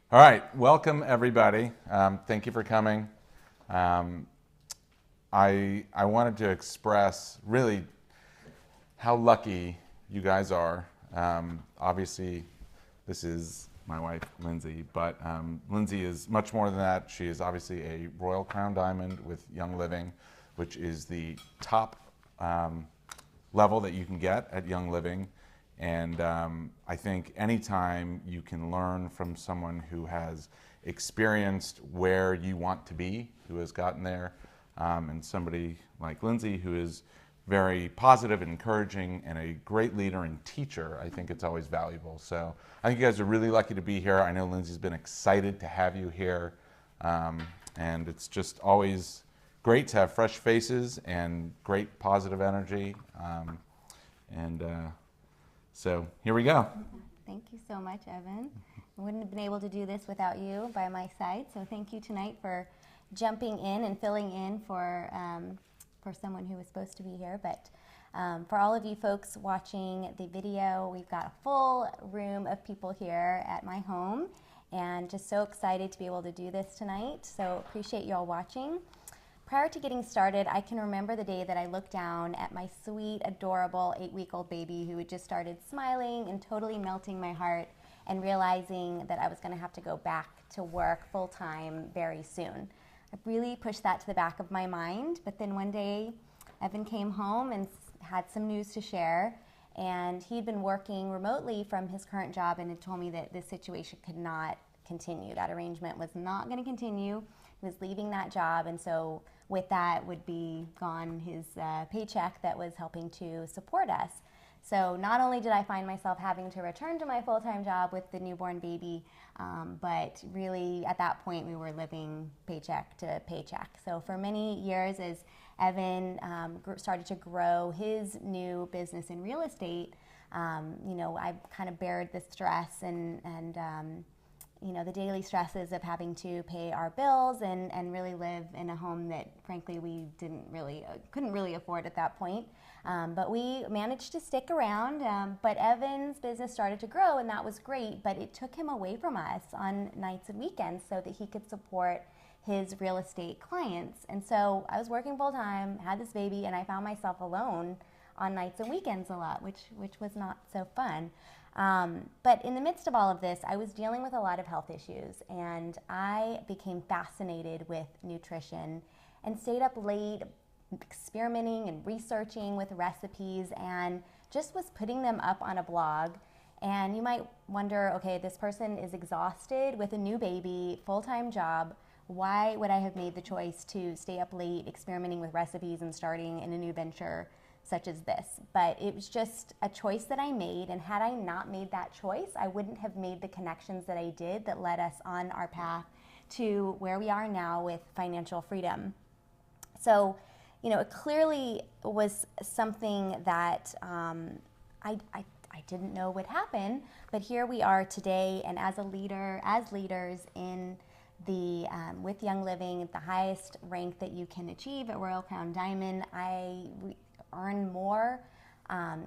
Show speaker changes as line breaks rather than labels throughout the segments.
All right, welcome everybody. Thank you for coming. Um, I wanted to express really how lucky you guys are. Obviously, this is my wife, Lindsey, but Lindsey is much more than that. She is obviously a Royal Crown Diamond with Young Living, which is the top level that you can get at Young Living. And I think anytime you can learn from someone who has experienced where you want to be, who has gotten there, and somebody like Lindsey who is very positive and encouraging and a great leader and teacher, I think it's always valuable. So I think you guys are really lucky to be here. I know Lindsey's been excited to have you here. And it's just always great to have fresh faces and great positive energy. And So here we go.
Thank you so much, Evan. I wouldn't have been able to do this without you by my side. So thank you tonight for jumping in and filling in for someone who was supposed to be here. But for all of you folks watching the video, we've got a full room of people here at my home, and just so excited to be able to do this tonight. So appreciate you all watching. Prior to getting started, I can remember the day that I looked down at my sweet, adorable 8-week-old baby who had just started smiling and totally melting my heart, and realizing that I was going to have to go back to work full-time very soon. I really pushed that to the back of my mind, but then one day Evan came home and had some news to share, and he'd been working remotely from his current job and had told me that this situation could not continue. That arrangement was not going to continue. He was leaving that job, and so with that would be gone his paycheck that was helping to support us. So not only did I find myself having to return to my full-time job with the newborn baby, but really at that point we were living paycheck to paycheck. So for many years, as Evan started to grow his new business in real estate, I kind of bared the stress and the daily stresses of having to pay our bills and really live in a home that frankly we couldn't really afford at that point. But we managed to stick around, but Evan's business started to grow, and that was great, but it took him away from us on nights and weekends so that he could support his real estate clients. And so I was working full time, had this baby, and I found myself alone on nights and weekends a lot, which was not so fun. But in the midst of all of this, I was dealing with a lot of health issues, and I became fascinated with nutrition and stayed up late experimenting and researching with recipes and just was putting them up on a blog. And you might wonder, okay, this person is exhausted with a new baby, full-time job. Why would I have made the choice to stay up late experimenting with recipes and starting in a new venture such as this? But it was just a choice that I made, and had I not made that choice, I wouldn't have made the connections that I did that led us on our path to where we are now with financial freedom. So, it clearly was something that I didn't know would happen, but here we are today, and as leaders in the with Young Living at the highest rank that you can achieve at Royal Crown Diamond, I earn more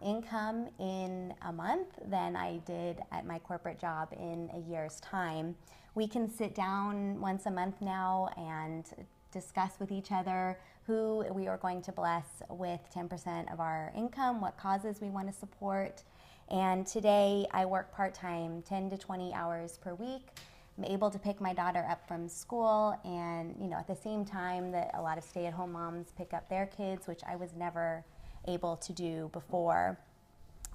income in a month than I did at my corporate job in a year's time. We can sit down once a month now and discuss with each other who we are going to bless with 10% of our income, what causes we want to support. And today I work part-time, 10 to 20 hours per week. I'm able to pick my daughter up from school, and at the same time that a lot of stay-at-home moms pick up their kids, which I was never able to do before.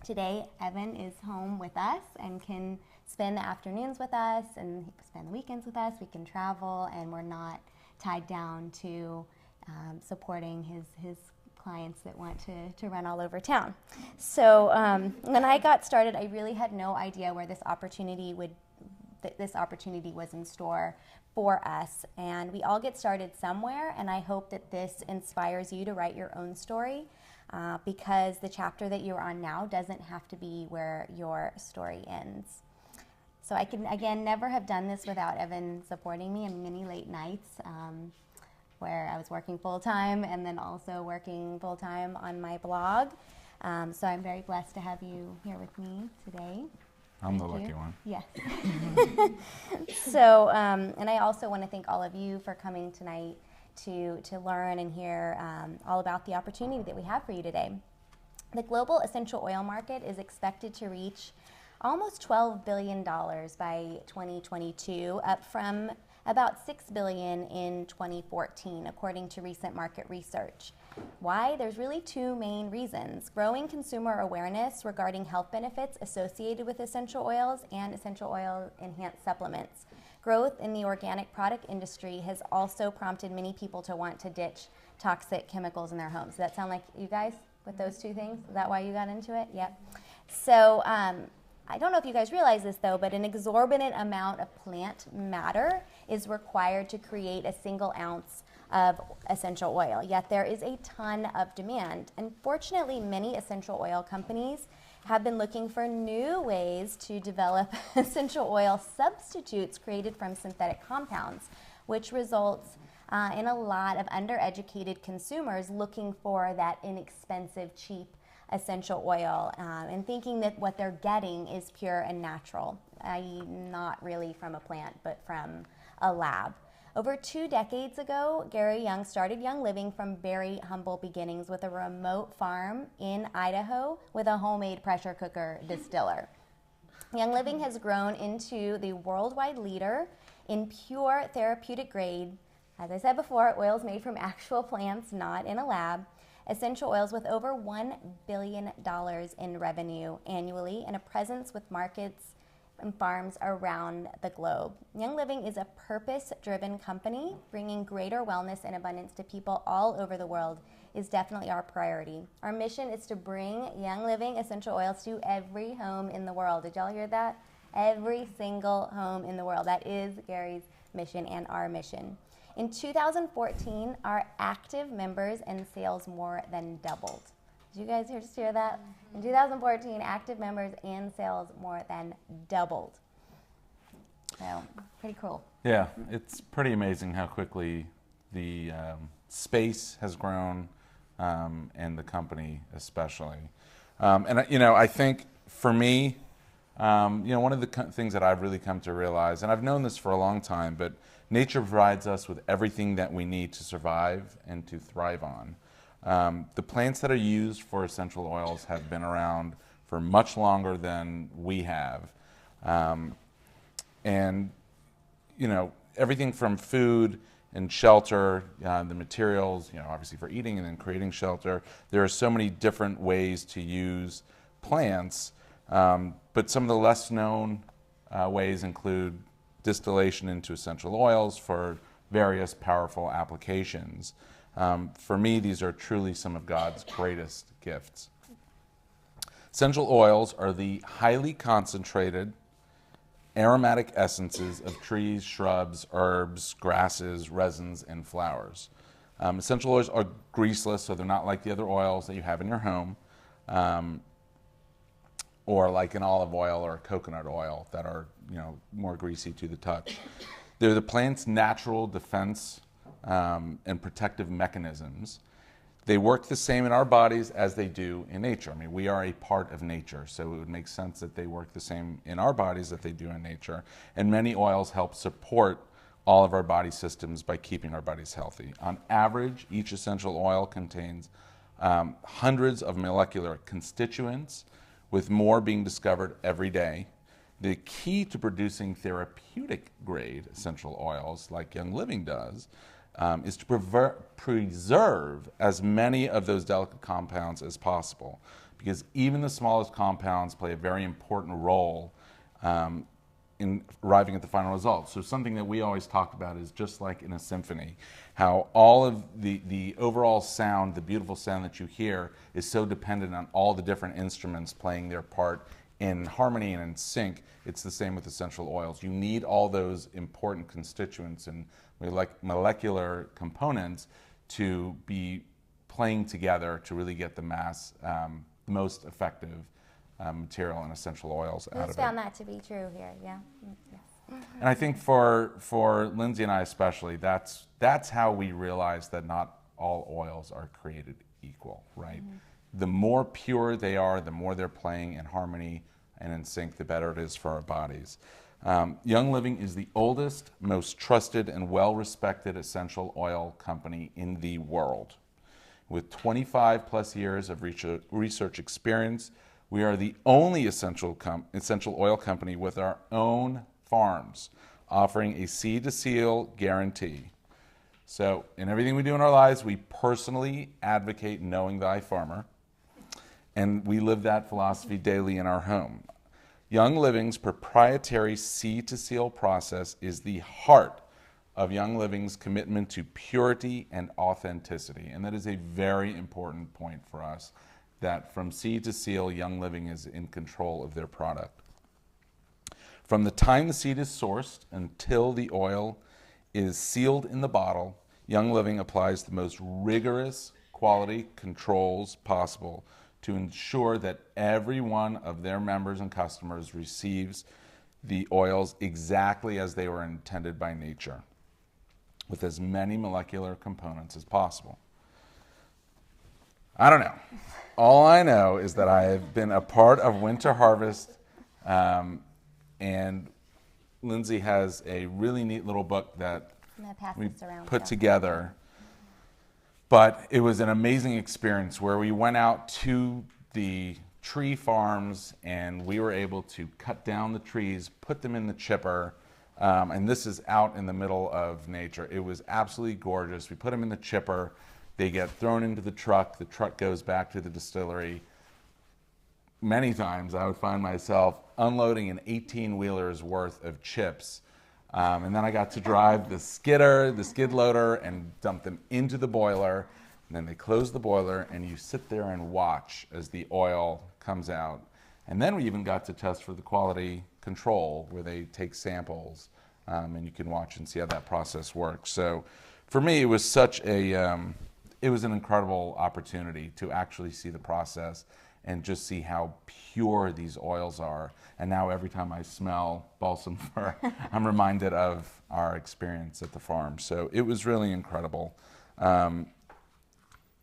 Today, Evan is home with us and can spend the afternoons with us and spend the weekends with us. We can travel, and we're not tied down to supporting his clients that want to run all over town. So when I got started, I really had no idea where this opportunity was in store for us. And we all get started somewhere, and I hope that this inspires you to write your own story, because the chapter that you're on now doesn't have to be where your story ends. So I can, again, never have done this without Evan supporting me in many late nights where I was working full-time and then also working full-time on my blog. So I'm very blessed to have you here with me today.
I'm the
Thank
lucky
you.
one.
Yes. So, and I also want to thank all of you for coming tonight to learn and hear all about the opportunity that we have for you today. The global essential oil market is expected to reach almost $12 billion by 2022, up from about $6 billion in 2014, according to recent market research. Why? There's really two main reasons: growing consumer awareness regarding health benefits associated with essential oils and essential oil enhanced supplements. Growth in the organic product industry has also prompted many people to want to ditch toxic chemicals in their homes. Does that sound like you guys with those two things? Is that why you got into it? Yep. So I don't know if you guys realize this though, but an exorbitant amount of plant matter is required to create a single ounce of essential oil, yet there is a ton of demand. Unfortunately, many essential oil companies have been looking for new ways to develop essential oil substitutes created from synthetic compounds, which results in a lot of undereducated consumers looking for that inexpensive, cheap essential oil and thinking that what they're getting is pure and natural, i.e. not really from a plant, but from a lab. Over 2 decades ago, Gary Young started Young Living from very humble beginnings with a remote farm in Idaho with a homemade pressure cooker distiller. Young Living has grown into the worldwide leader in pure therapeutic grade, as I said before, oils made from actual plants, not in a lab, essential oils with over $1 billion in revenue annually and a presence with markets and farms around the globe. Young Living is a purpose-driven company. Bringing greater wellness and abundance to people all over the world is definitely our priority. Our mission is to bring Young Living essential oils to every home in the world. Did y'all hear that? Every single home in the world. That is Gary's mission and our mission. In 2014, our active members and sales more than doubled. Did you guys just hear that? In 2014, active members and sales more than doubled. So, pretty cool.
Yeah, it's pretty amazing how quickly the space has grown, and the company especially. And you know, I think for me, you know, one of the things that I've really come to realize, and I've known this for a long time, but nature provides us with everything that we need to survive and to thrive on. The plants that are used for essential oils have been around for much longer than we have. And, you know, everything from food and shelter, the materials, you know, obviously for eating and then creating shelter, there are so many different ways to use plants. But some of the less known ways include distillation into essential oils for various powerful applications. For me, these are truly some of God's greatest gifts. Essential oils are the highly concentrated aromatic essences of trees, shrubs, herbs, grasses, resins, and flowers. Essential oils are greaseless, so they're not like the other oils that you have in your home, or like an olive oil or coconut oil that are, you know, more greasy to the touch. They're the plant's natural defense and protective mechanisms. They work the same in our bodies as they do in nature. I mean, we are a part of nature, so it would make sense that they work the same in our bodies that they do in nature. And many oils help support all of our body systems by keeping our bodies healthy. On average, each essential oil contains hundreds of molecular constituents, with more being discovered every day. The key to producing therapeutic grade essential oils, like Young Living does, is to preserve as many of those delicate compounds as possible, because even the smallest compounds play a very important role in arriving at the final result. So something that we always talk about is just like in a symphony, how all of the overall sound, the beautiful sound that you hear, is so dependent on all the different instruments playing their part in harmony and in sync. It's the same with essential oils. You need all those important constituents and molecular components to be playing together to really get the most effective material and essential oils out of it.
Who's found that to be true here? Yeah. Yes.
And I think for Lindsey and I especially, that's how we realize that not all oils are created equal, right? Mm-hmm. The more pure they are, the more they're playing in harmony and in sync, the better it is for our bodies. Young Living is the oldest, most trusted, and well-respected essential oil company in the world. With 25 plus years of research experience, we are the only essential oil company with our own farms, offering a seed-to-seal guarantee. So in everything we do in our lives, we personally advocate knowing thy farmer, and we live that philosophy daily in our home. Young Living's proprietary seed-to-seal process is the heart of Young Living's commitment to purity and authenticity. And that is a very important point for us, that from seed to seal, Young Living is in control of their product. From the time the seed is sourced until the oil is sealed in the bottle, Young Living applies the most rigorous quality controls possible to ensure that every one of their members and customers receives the oils exactly as they were intended by nature, with as many molecular components as possible. I don't know. All I know is that I have been a part of Winter Harvest, and Lindsey has a really neat little book that we put together. But it was an amazing experience where we went out to the tree farms and we were able to cut down the trees, put them in the chipper, and this is out in the middle of nature. It was absolutely gorgeous. We put them in the chipper. They get thrown into the truck goes back to the distillery. Many times I would find myself unloading an 18-wheeler's worth of chips. And then I got to drive the skid loader, and dump them into the boiler. And then they close the boiler, and you sit there and watch as the oil comes out. And then we even got to test for the quality control, where they take samples, and you can watch and see how that process works. So for me, it was such it was an incredible opportunity to actually see the process and just see how pure these oils are. And now every time I smell balsam fir, I'm reminded of our experience at the farm. So it was really incredible.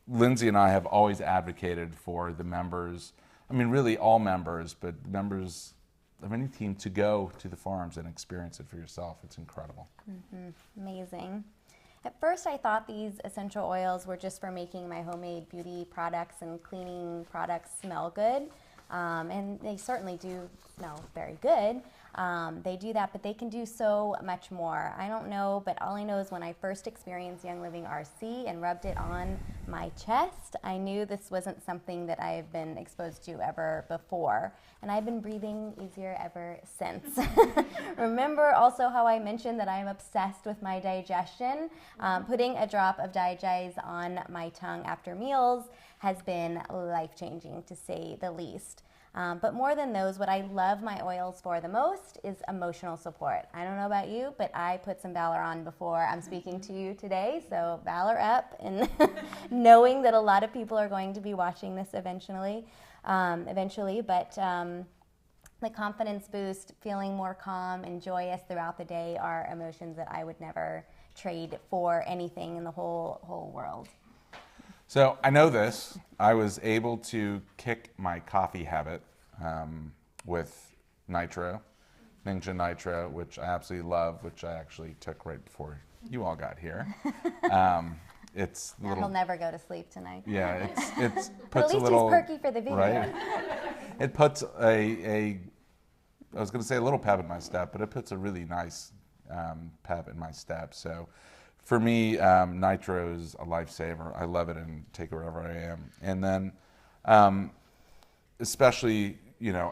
Lindsey and I have always advocated for the members, I mean really all members, but members of any team, to go to the farms and experience it for yourself. It's incredible.
Amazing. At first I thought these essential oils were just for making my homemade beauty products and cleaning products smell good. And they certainly do smell very good. They do that, but they can do so much more. I don't know, but all I know is when I first experienced Young Living RC and rubbed it on my chest, I knew this wasn't something that I have been exposed to ever before. And I've been breathing easier ever since. Remember also how I mentioned that I'm obsessed with my digestion? Putting a drop of Digest on my tongue after meals has been life-changing, to say the least. But more than those, what I love my oils for the most is emotional support. I don't know about you, but I put some Valor on before I'm speaking to you today. So Valor up, and knowing that a lot of people are going to be watching this eventually. But the confidence boost, feeling more calm and joyous throughout the day are emotions that I would never trade for anything in the whole world.
So I know this. I was able to kick my coffee habit with Nitro, Ninja Nitro, which I absolutely love, which I actually took right before you all got here. It's
little, he'll never go to sleep tonight.
Yeah, it's
but
puts
at least
a little
he's perky for the video.
Right? It puts I was going to say a little pep in my step, but it puts a really nice pep in my step. So for me, Nitro is a lifesaver. I love it and take it wherever I am. And then, especially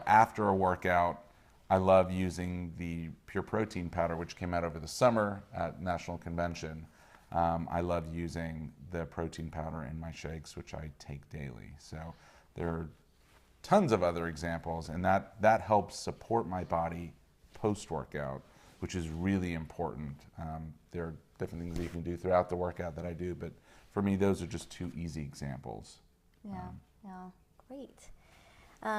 after a workout, I love using the pure protein powder, which came out over the summer at National Convention. I love using the protein powder in my shakes, which I take daily. So there are tons of other examples, and that helps support my body post-workout, which is really important. There are different things that you can do throughout the workout that I do, but for me, those are just two easy examples.
Yeah, great.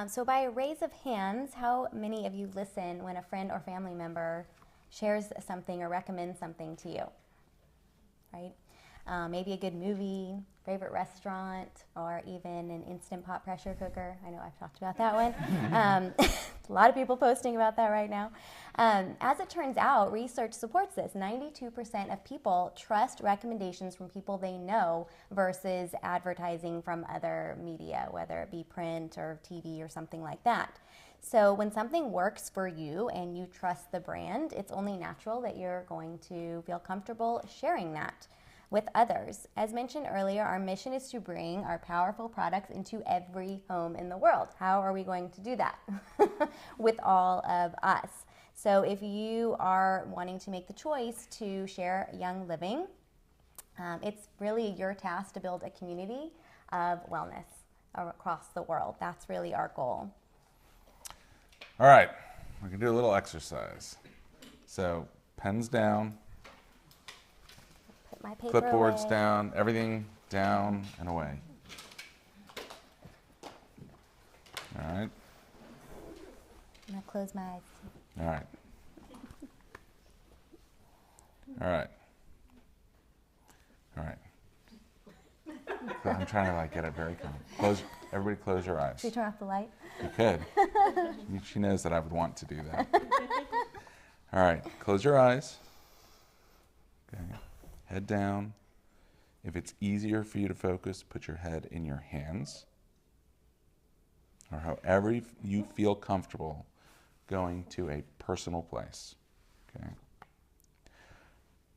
So by a raise of hands, how many of you listen when a friend or family member shares something or recommends something to you? Right? Maybe a good movie, favorite restaurant, or even an Instant Pot pressure cooker. I know I've talked about that one. A lot of people posting about that right now. As it turns out, research supports this. 92% of people trust recommendations from people they know versus advertising from other media, whether it be print or TV or something like that. So when something works for you and you trust the brand, it's only natural that you're going to feel comfortable sharing that with others. As mentioned earlier, our mission is to bring our powerful products into every home in the world. How are we going to do that? With all of us. So if you are wanting to make the choice to share Young Living, it's really your task to build a community of wellness across the world. That's really our goal.
All right, we're going to do a little exercise. So pens down,
Put my paper
clipboards
away.
down, everything down and away. All right.
I'm going to close my eyes.
All right. All right. All right. I'm trying to like get it very calm. Everybody close your eyes.
Should we turn off the light?
You could. She knows that I would want to do that. All right, close your eyes. Okay. Head down. If it's easier for you to focus, put your head in your hands. Or however you feel comfortable going to a personal place. Okay.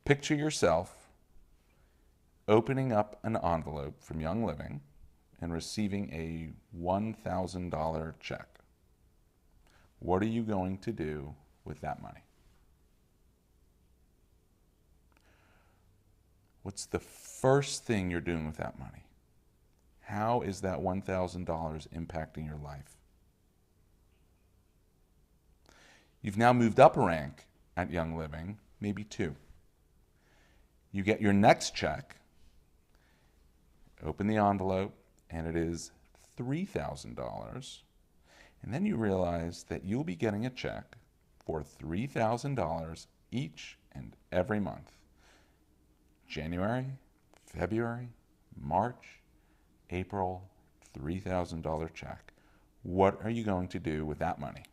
Picture yourself opening up an envelope from Young Living and receiving a $1,000 check. What are you going to do with that money? What's the first thing you're doing with that money? How is that $1,000 impacting your life? You've now moved up a rank at Young Living, maybe 2. You get your next check, open the envelope, and it is $3,000. And then you realize that you'll be getting a check for $3,000 each and every month. January, February, March, April, $3,000 check. What are you going to do with that money?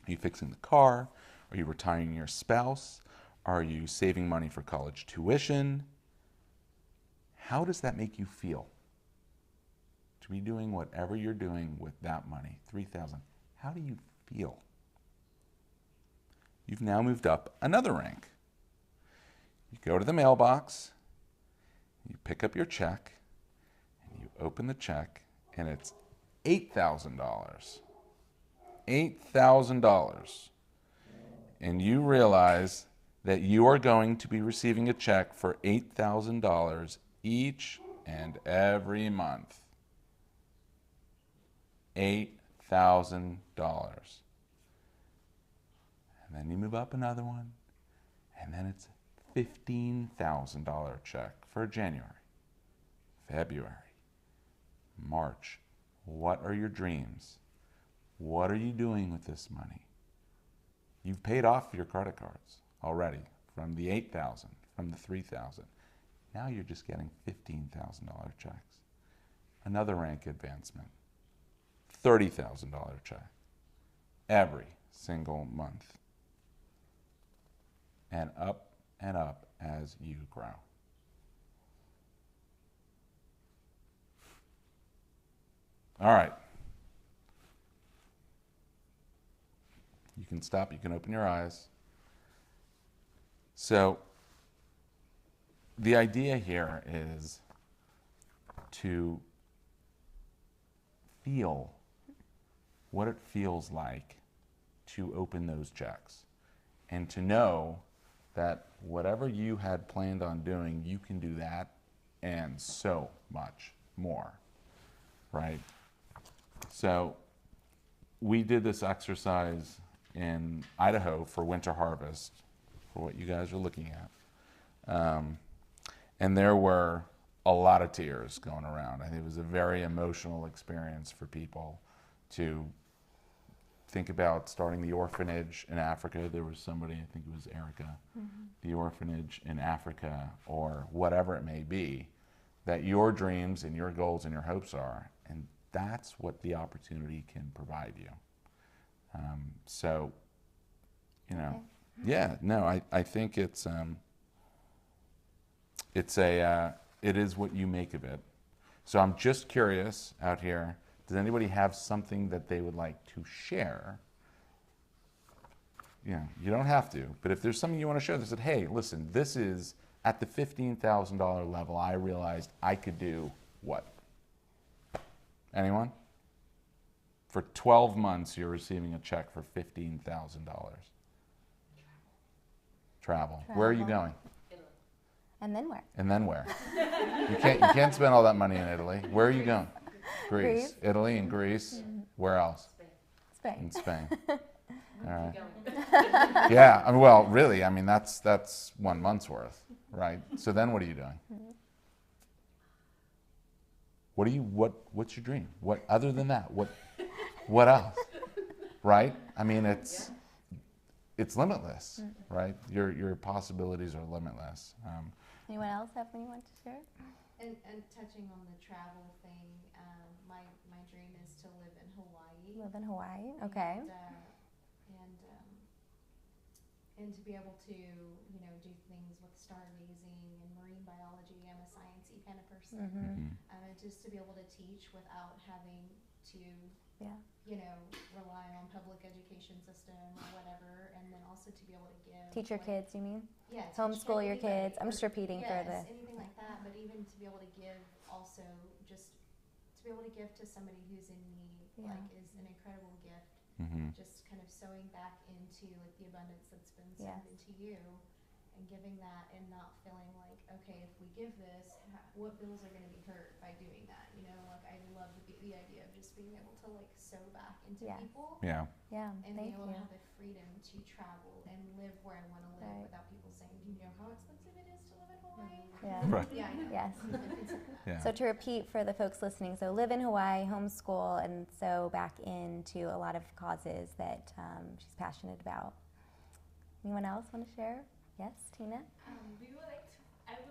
Are you fixing the car? Are you retiring your spouse? Are you saving money for college tuition? How does that make you feel? To be doing whatever you're doing with that money, $3,000. How do you feel? You've now moved up another rank. You go to the mailbox, you pick up your check, and you open the check, and it's $8,000. $8,000. And you realize that you are going to be receiving a check for $8,000 each and every month. $8,000. And then you move up another one, and then it's $15,000 check for January, February, March. What are your dreams? What are you doing with this money? You've paid off your credit cards already from the $8,000, from the $3,000. Now you're just getting $15,000 checks. Another rank advancement, $30,000 check every single month. And up as you grow. All right. You can stop, you can open your eyes. So the idea here is to feel what it feels like to open those checks and to know that whatever you had planned on doing, you can do that and so much more, right? So we did this exercise in Idaho for winter harvest, for what you guys are looking at. And there were a lot of tears going around. I think it was a very emotional experience for people to think about starting the orphanage in Africa. There was somebody, I think it was Erica, the orphanage in Africa, or whatever it may be, that your dreams and your goals and your hopes are. And that's what the opportunity can provide you. So, you know,
Okay.
yeah, no, I think it is what you make of it. So I'm just curious out here, does anybody have something that they would like to share? Yeah, you don't have to, but if there's something you want to share that said, hey, listen, this is at the $15,000 level, I realized I could do what? Anyone? For 12 months, you're receiving a check for $15,000. Travel. Where are you
Travel.
going?
And then where?
And then where? You can't spend all that money in Italy. Where are you going? Greece.
Greece.
Italy and Greece.
Mm-hmm.
Where else?
Spain.
In Spain. All right. Yeah. I mean, well, really, I mean that's 1 month's worth, right? So then, what are you doing? What's your dream? What other than that? What else? Right? I mean, it's limitless, right? Your possibilities are limitless.
Anyone else have anything you want to share?
And touching on the travel thing, my dream is to live in Hawaii.
Live in Hawaii. Okay.
And to be able to, do things with stargazing and marine biology. I'm a sciencey kind of person.
Mm-hmm.
And just to be able to teach without having to,
Yeah.
rely on public education system or whatever, and then also to be able to give.
Teach your kids, you mean?
Yeah.
Homeschool your
anybody,
kids. I'm just repeating for the.
anything like that, but even to be able to give also, just to be able to give to somebody who's in need,
Yeah.
is an incredible gift.
Mm-hmm.
Just kind of sewing back into the abundance that's been sown
Yes.
into you, and giving that, and not feeling like, okay, if we give this, what bills are going to be hurt by doing that? I love the idea of just being able to sew back into
Yeah.
people.
Yeah.
Yeah.
And
Thank
be able
you.
to have the freedom to travel and live where I want to live,
Right.
without people saying, do you know how expensive it is to live in Hawaii?
Yeah.
Right.
Yeah, I know.
Yes.
And things like that.
Yeah.
So to repeat for the folks listening, so live in Hawaii, homeschool, and so back into a lot of causes that she's passionate about. Anyone else want to share? Yes, Tina?
I would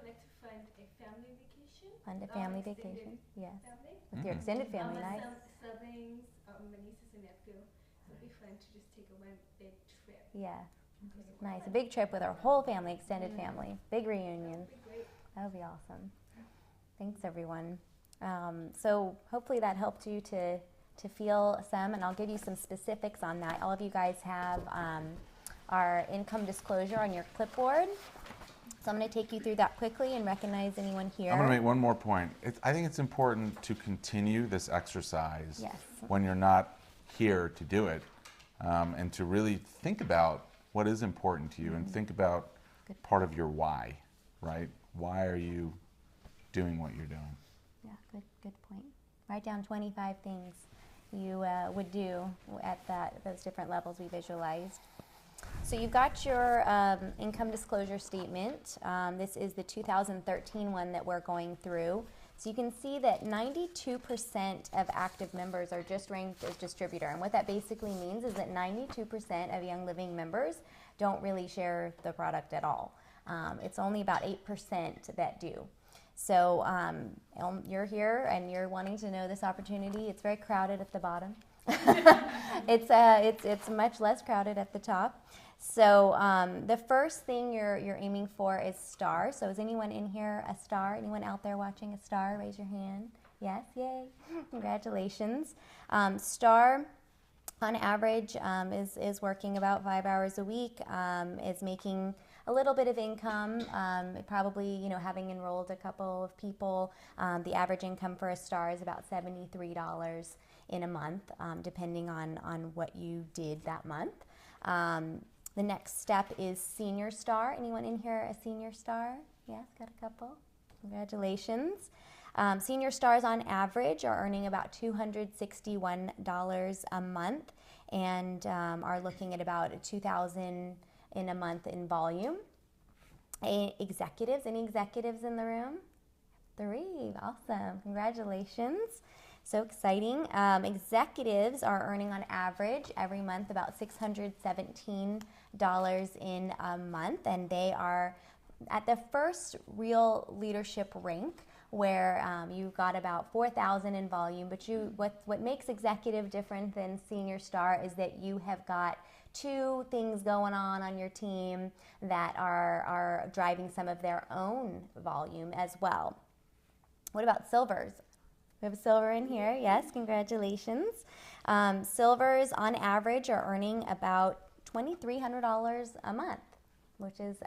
like to fund a family vacation.
Fund a family
extended
vacation? Yes.
Family.
With your extended family,
My
nice.
siblings, my nieces and nephew. So it'd be fun to just take one big trip.
Yeah. Nice. A big trip with our whole family, extended family. Big reunion.
That'd be great.
That would be awesome. Thanks, everyone. So hopefully that helped you to feel some, and I'll give you some specifics on that. All of you guys have our income disclosure on your clipboard. So I'm going to take you through that quickly and recognize anyone here.
I'm going to make one more point. I think it's important to continue this exercise
Yes.
when you're not here to do it, and to really think about what is important to you, and think about
Good.
part of your why, right? Why are you doing what you're doing?
Yeah, good point. Write down 25 things you would do at those different levels we visualized. So you've got your income disclosure statement. This is the 2013 one that we're going through. So you can see that 92% of active members are just ranked as distributor. And what that basically means is that 92% of Young Living members don't really share the product at all. It's only about 8% that do. So you're here and you're wanting to know this opportunity. It's very crowded at the bottom. It's much less crowded at the top. So the first thing you're aiming for is star. So is anyone in here a star? Anyone out there watching a star? Raise your hand. Yes, yay. Congratulations. Star on average is working about 5 hours a week, is making a little bit of income, probably having enrolled a couple of people. The average income for a star is about $73 in a month, depending on what you did that month. The next step is senior star. Anyone in here a senior star? Yes, got a couple. Congratulations. Senior stars on average are earning about $261 a month, and are looking at about $2,000 in a month in volume. Executives, any executives in the room? 3, awesome, congratulations. So exciting. Executives are earning on average every month about $617 in a month, and they are at the first real leadership rank where you got about 4,000 in volume. But what makes executive different than senior star is that you have got two things going on your team that are driving some of their own volume as well. What about silvers? We have a silver in here. Yes, congratulations. Silvers on average are earning about $2,300 a month, which is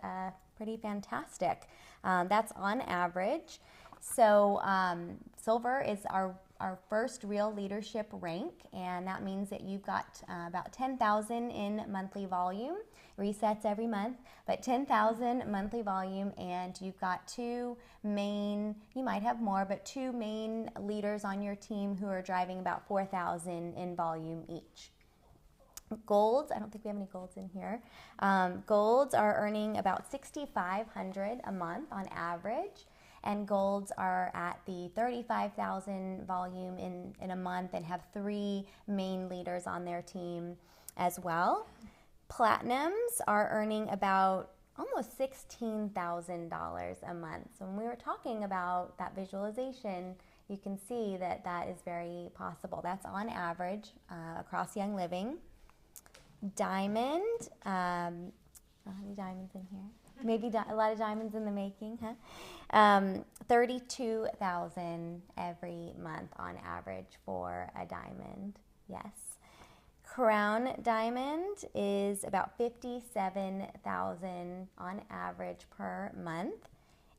pretty fantastic. That's on average. So silver is our first real leadership rank, and that means that you've got about 10,000 in monthly volume. Resets every month, but 10,000 monthly volume, and you've got two main, you might have more, but two main leaders on your team who are driving about 4,000 in volume each. Golds, I don't think we have any golds in here. Golds are earning about $6,500 a month on average, and golds are at the 35,000 volume in a month and have three main leaders on their team as well. Platinums are earning about almost $16,000 a month. So when we were talking about that visualization, you can see that that is very possible. That's on average across Young Living. Diamond, how many diamonds in here? Maybe a lot of diamonds in the making, huh? 32,000 every month on average for a diamond, yes. Crown diamond is about 57,000 on average per month.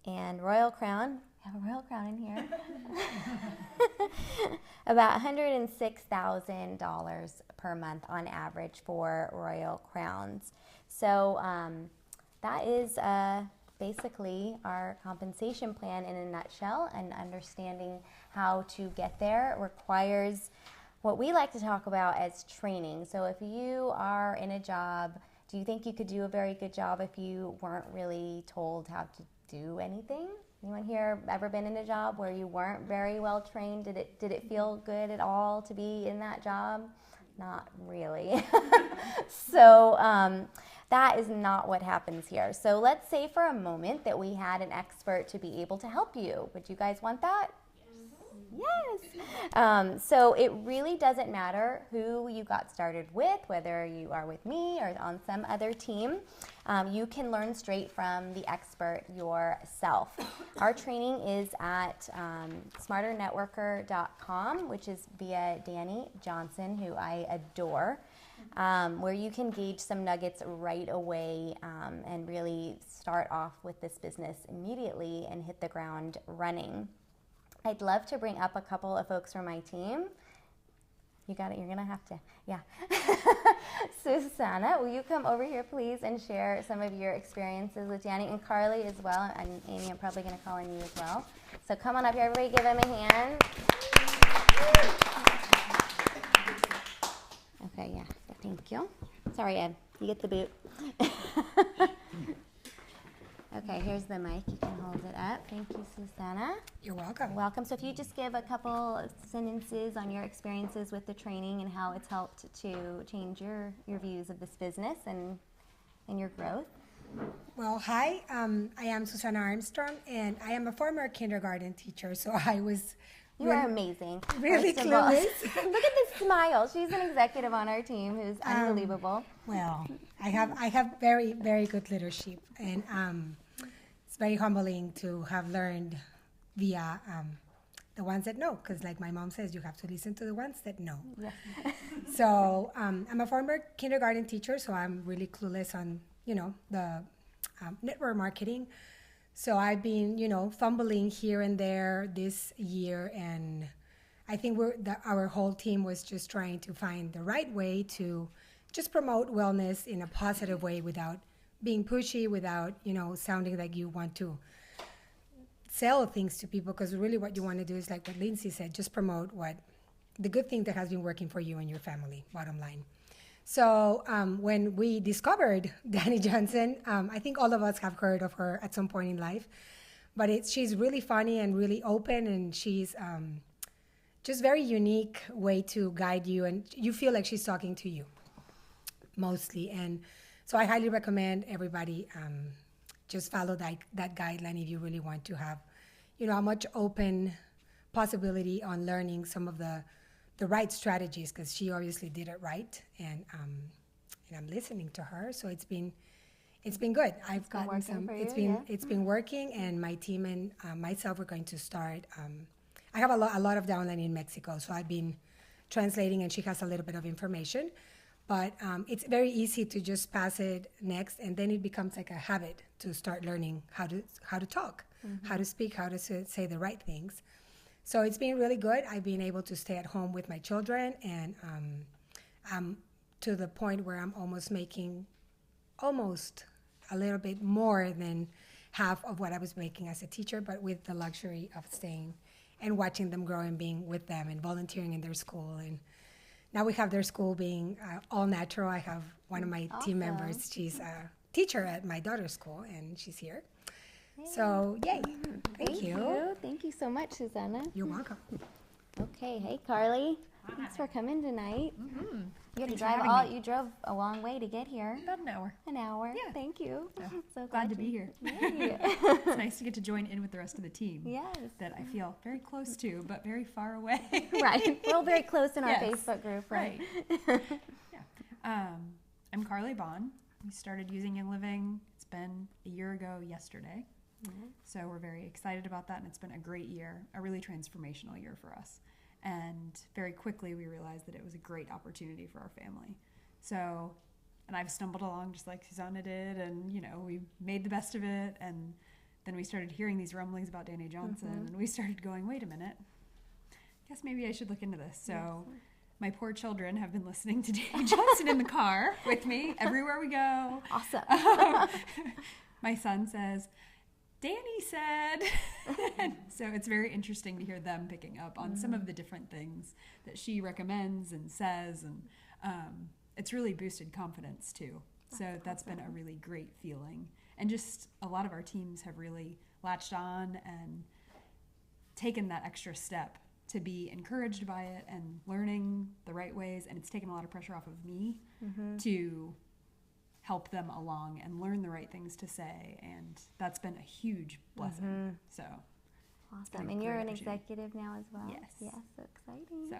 And royal crown, we have a royal crown in here, about $106,000 per month on average for royal crowns. So that is basically our compensation plan in a nutshell, and understanding how to get there requires what we like to talk about as training. So if you are in a job, do you think you could do a very good job if you weren't really told how to do anything? Anyone here ever been in a job where you weren't very well trained? Did it feel good at all to be in that job? Not really. So that is not what happens here. So let's say for a moment that we had an expert to be able to help you. Would you guys want that? Yes. So it really doesn't matter who you got started with, whether you are with me or on some other team. You can learn straight from the expert yourself. Our training is at smarternetworker.com, which is via Danny Johnson, who I adore, where you can gauge some nuggets right away and really start off with this business immediately and hit the ground running. I'd love to bring up a couple of folks from my team. You got it, you're gonna have to, yeah. Susanna, will you come over here please and share some of your experiences with Danny, and Carly as well, and Amy, I'm probably gonna call on you as well. So come on up here, everybody give him a hand. Okay, yeah, thank you. Sorry, Ed, you get the boot. Okay, here's the mic. You can hold it up. Thank you, Susanna.
You're welcome.
Welcome. So if you just give a couple of sentences on your experiences with the training and how it's helped to change your views of this business and your growth.
Well, hi. I am Susanna Armstrong, and I am a former kindergarten teacher, so I was
You are amazing.
Really
First of all,
clueless.
look at this smile. She's an executive on our team who's unbelievable.
Well, I have very, very good leadership, and it's very humbling to have learned via the ones that know, because like my mom says, you have to listen to the ones that know.
Yes.
So I'm a former kindergarten teacher, so I'm really clueless on, the network marketing. So I've been, fumbling here and there this year, and I think our whole team was just trying to find the right way to just promote wellness in a positive way without being pushy, without, sounding like you want to sell things to people, because really what you want to do is like what Lindsey said, just promote the good thing that has been working for you and your family, bottom line. So when we discovered Danny Johnson, I think all of us have heard of her at some point in life, but she's really funny and really open, and she's just very unique way to guide you, and you feel like she's talking to you mostly. And so I highly recommend everybody just follow that guideline if you really want to have, a much open possibility on learning some of the right strategies, because she obviously did it right, and I'm listening to her. So it's been good. I've gotten some. It's been working, and my team and myself are going to start. I have a lot of downline in Mexico, so I've been translating, and she has a little bit of information. But it's very easy to just pass it next, and then it becomes like a habit to start learning how to talk, how to speak, how to say the right things. So it's been really good. I've been able to stay at home with my children, and I'm to the point where I'm almost making a little bit more than half of what I was making as a teacher, but with the luxury of staying and watching them grow and being with them and volunteering in their school. And now we have their school being all natural. I have one of my team members. She's a teacher at my daughter's school, and she's here. Yay. So, yay. Thank you.
Thank you so much, Susanna.
You're welcome.
Okay. Hey, Carly.
Hi.
Thanks for coming tonight.
Mm-hmm.
You drove a long way to get here.
About an hour.
An hour.
Yeah.
Thank you. So
Glad to be here.
Yay.
It's nice to get to join in with the rest of the team.
Yes.
That I feel very close to, but very far away.
Right. We're all very close in our
Yes.
Facebook group, right?
Yeah. I'm Carly Bond. We started using Young Living. It's been a year ago yesterday.
Mm-hmm.
So we're very excited about that, and it's been a great year, a really transformational year for us. And very quickly we realized that it was a great opportunity for our family. So, and I've stumbled along just like Susanna did, and we made the best of it. And then we started hearing these rumblings about Danny Johnson, and we started going, wait a minute, guess maybe I should look into this. So my poor children have been listening to Danny Johnson in the car with me everywhere we go.
Awesome.
My son says, Danny said. So it's very interesting to hear them picking up on some of the different things that she recommends and says, and it's really boosted confidence too. So that's been a really great feeling. And just a lot of our teams have really latched on and taken that extra step to be encouraged by it and learning the right ways. And it's taken a lot of pressure off of me to help them along and learn the right things to say, and that's been a huge blessing. So
awesome. And you're an executive now as well?
Yes.
Yes, so exciting.
So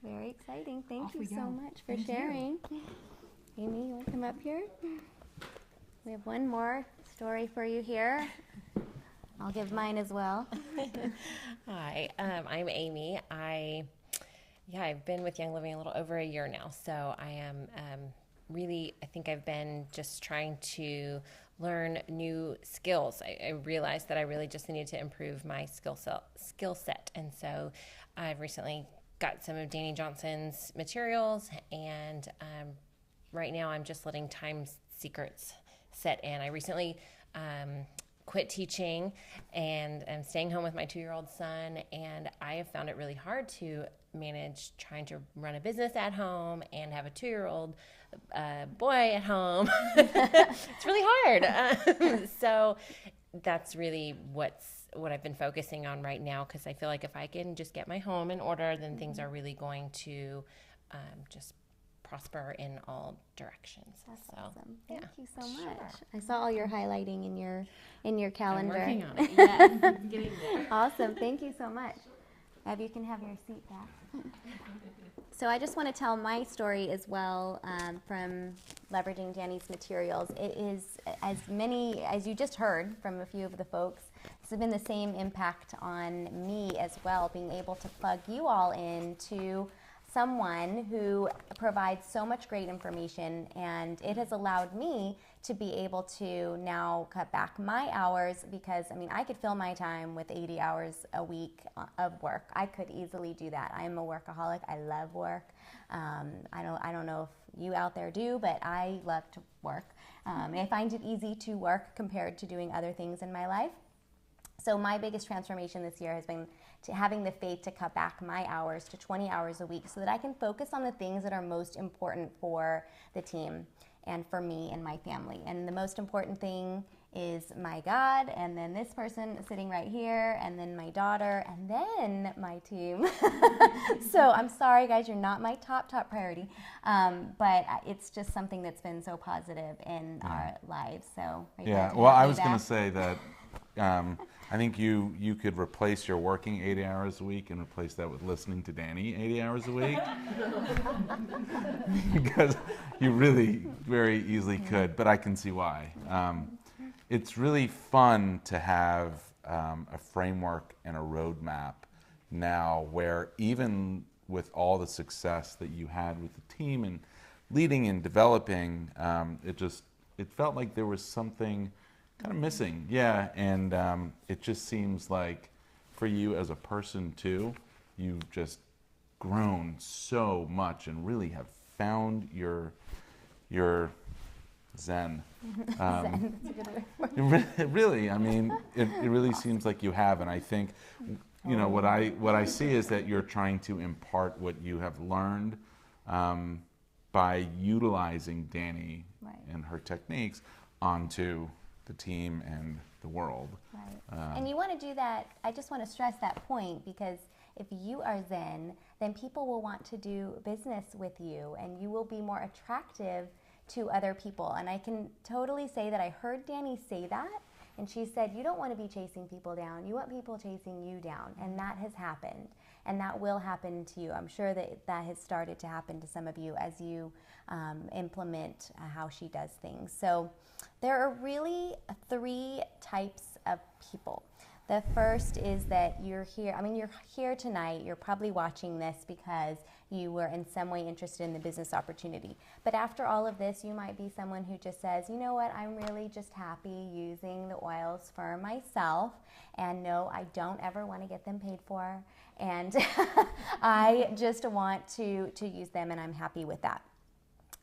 very exciting. Thank
off
you
we
so
go.
much for
Thank you.
sharing. Amy, you want to come up here? We have one more story for you here. I'll give mine as well.
Hi, I'm Amy. I've been with Young Living a little over a year now, so I am I think I've been just trying to learn new skills. I realized that I really just needed to improve my skill set, and so I've recently got some of Danny Johnson's materials, and right now I'm just letting time secrets set in. I recently quit teaching, and I'm staying home with my 2-year-old son, and I have found it really hard to manage trying to run a business at home and have a 2-year-old boy at home. It's really hard. So that's really what I've been focusing on right now, because I feel like if I can just get my home in order, then things are really going to just prosper in all directions.
That's
so,
awesome. Thank you so
Sure.
much. I saw all your highlighting in your calendar.
I'm working on it. Yes, getting there.
Awesome. Thank you so much. Abby, you can have your seat back. So I just want to tell my story as well, from leveraging Danny's materials. It is, as you just heard from a few of the folks, this has been the same impact on me as well, being able to plug you all into someone who provides so much great information, and it has allowed me to be able to now cut back my hours, because I could fill my time with 80 hours a week of work. I could easily do that. I'm a workaholic. I love work. I don't know if you out there do, but I love to work. And I find it easy to work compared to doing other things in my life. So my biggest transformation this year has been to having the faith to cut back my hours to 20 hours a week, so that I can focus on the things that are most important for the team and for me and my family. And the most important thing is my God, and then this person sitting right here, and then my daughter, and then my team. So I'm sorry, guys, you're not my top priority, but it's just something that's been so positive in our lives. So
I was going to say that I think you could replace your working 80 hours a week and replace that with listening to Danny 80 hours a week. Because you really very easily could, but I can see why. It's really fun to have a framework and a roadmap now where even with all the success that you had with the team and leading and developing, it felt like there was something kind of missing. Yeah, and it just seems like for you as a person too, you've just grown so much and really have found your zen.
Zen, that's a good word.
Really, I mean, it really seems like you have, and I think, you know, what I see is that you're trying to impart what you have learned by utilizing Danny
Right.
and her techniques onto the team and the world.
Right. And you want to do that, I just want to stress that point, because if you are Zen, then people will want to do business with you and you will be more attractive to other people. And I can totally say that I heard Danny say that, and she said, you don't want to be chasing people down, you want people chasing you down. And that has happened, and that will happen to you. I'm sure that that has started to happen to some of you as you implement how she does things. So there are really 3 types of people. The first is that you're here, you're here tonight, you're probably watching this because you were in some way interested in the business opportunity. But after all of this, you might be someone who just says, you know what, I'm really just happy using the oils for myself, and no, I don't ever want to get them paid for, and I just want to use them, and I'm happy with that.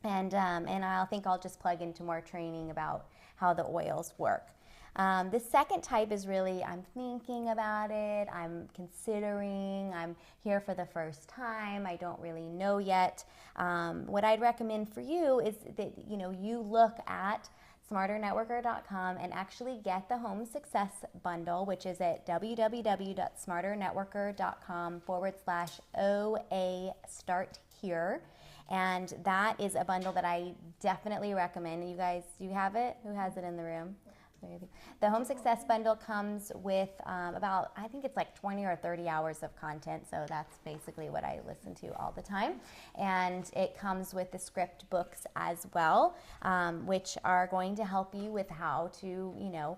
And I think I'll just plug into more training about how the oils work. The second type is really, I'm thinking about it, I'm considering, I'm here for the first time, I don't really know yet. What I'd recommend for you is that you look at smarternetworker.com and actually get the Home Success Bundle, which is at www.smarternetworker.com/OA Start Here. And that is a bundle that I definitely recommend. You guys, do you have it? Who has it in the room? The Home Success Bundle comes with about, I think it's like 20 or 30 hours of content, so that's basically what I listen to all the time. And it comes with the script books as well, which are going to help you with how to,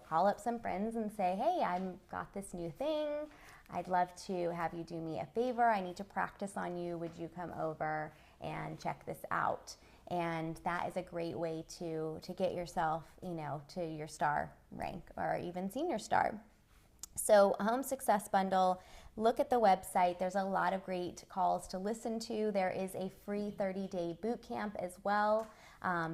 call up some friends and say, hey, I've got this new thing. I'd love to have you do me a favor. I need to practice on you. Would you come over and check this out? And that is a great way to get yourself, to your star rank or even senior star. So Home Success Bundle, look at the website. There's a lot of great calls to listen to. There is a free 30-day boot camp as well.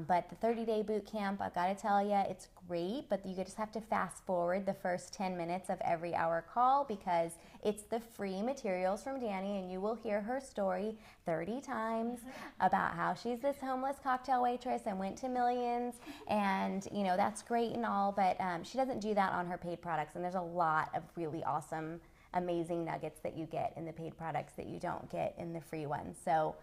But the 30-day boot camp, I've got to tell you, it's great, but you just have to fast forward the first 10 minutes of every hour call, because it's the free materials from Danny, and you will hear her story 30 times about how she's this homeless cocktail waitress and went to millions, and that's great and all, but she doesn't do that on her paid products, and there's a lot of really awesome, amazing nuggets that you get in the paid products that you don't get in the free ones. So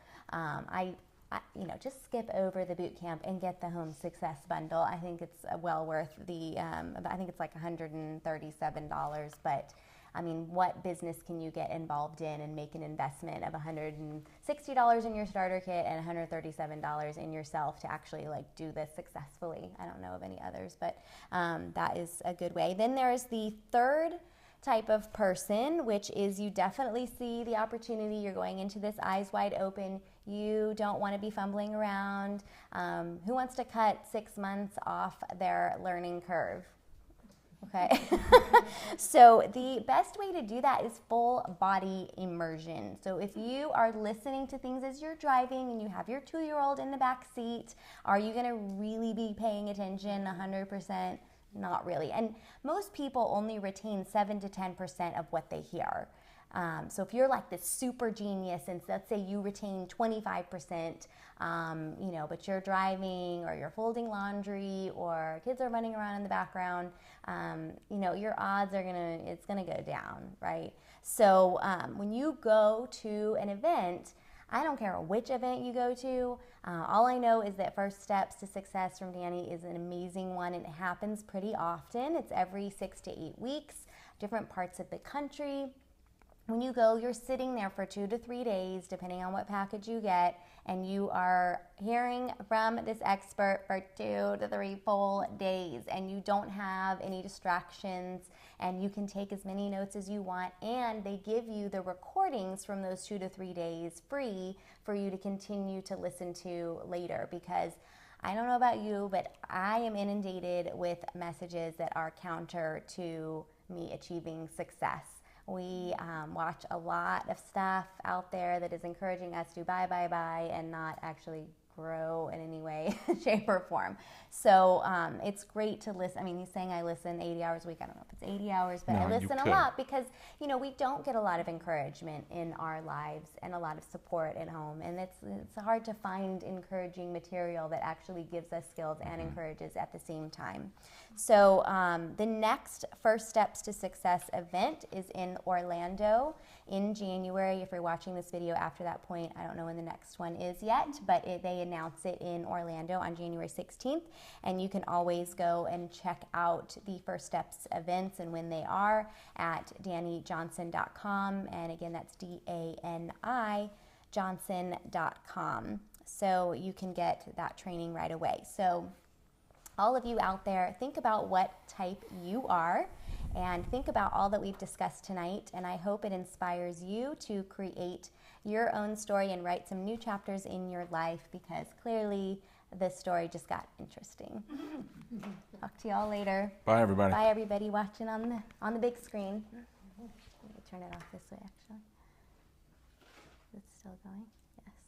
just skip over the boot camp and get the Home Success Bundle. I think it's well worth the, I think it's like $137, but what business can you get involved in and make an investment of $160 in your starter kit and $137 in yourself to actually do this successfully? I don't know of any others, but that is a good way. Then there is the third type of person, which is you definitely see the opportunity. You're going into this eyes wide open. You don't want to be fumbling around. Who wants to cut 6 months off their learning curve? Okay. So the best way to do that is full body immersion. So if you are listening to things as you're driving and you have your 2-year-old in the back seat, are you going to really be paying attention 100%? Not really. And most people only retain 7 to 10% of what they hear. So if you're like this super genius, and let's say you retain 25%, but you're driving or you're folding laundry or kids are running around in the background, your odds are it's gonna go down, right? So when you go to an event, I don't care which event you go to. All I know is that First Steps to Success from Danny is an amazing one, and it happens pretty often. It's every 6 to 8 weeks, different parts of the country. When you go, you're sitting there for 2 to 3 days, depending on what package you get, and you are hearing from this expert for 2 to 3 full days, and you don't have any distractions, and you can take as many notes as you want, and they give you the recordings from those 2 to 3 days free for you to continue to listen to later, because I don't know about you, but I am inundated with messages that are counter to me achieving success. We watch a lot of stuff out there that is encouraging us to buy, and not actually grow in any way, shape, or form. So it's great to listen. I mean, he's saying I listen 80 hours a week. I don't know if it's 80 hours, but
No,
I
you
listen a
could.
lot because, you know, we don't get a lot of encouragement in our lives and a lot of support at home. And it's hard to find encouraging material that actually gives us skills and encourages at the same time. So the next First Steps to Success event is in Orlando in January. If you're watching this video after that point, I don't know when the next one is yet, but they announce it in Orlando on January 16th. And you can always go and check out the First Steps events and when they are at DannyJohnson.com. And again, that's DANI Johnson.com. So you can get that training right away. So all of you out there, think about what type you are and think about all that we've discussed tonight. And I hope it inspires you to create your own story and write some new chapters in your life, because clearly this story just got interesting. Talk to y'all later.
Bye, everybody.
Bye, everybody watching on the big screen. Let me turn it off this way, actually. It's still going.